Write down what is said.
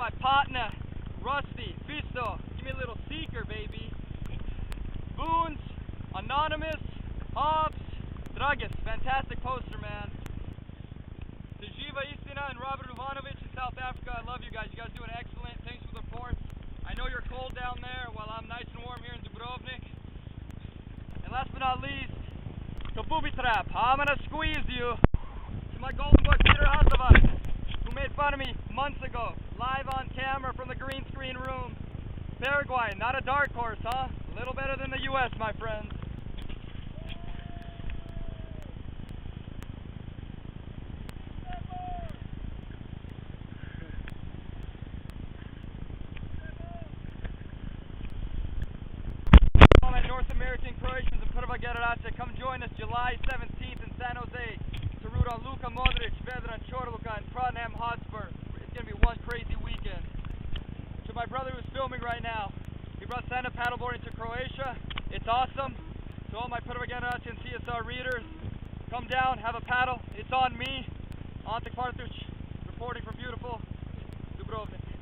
my partner, Rusty, Fisto. Give me a little seeker, baby. Boons, Anonymous, Hobbs, Dragis. Fantastic poster, man. Živa Istina and Robert Ivanovic in South Africa. I love you guys. You guys doing excellent. Thanks for the reports. I know you're cold down there while I'm nice and warm here in Dubrovnik. And last but not least, the booby trap. I'm gonna squeeze you. To my golden boy Peter Hazovac, who made fun of me months ago, live on camera from the green screen room. Paraguay, not a dark horse, huh? A little better than the US, my friends. All my North American Croatians and Ante Kvartuc, come join us July 17th in San Jose to root on Luka Modric, Vedran Čorluka, and Tottenham Hotspur. It's going to be one crazy weekend. To my brother who's filming right now, he brought stand-up paddleboarding to Croatia. It's awesome. To all my Ante Kvartuc and CSR readers, come down, have a paddle. It's on me. Ante Kvartuc, reporting from beautiful Dubrovnik.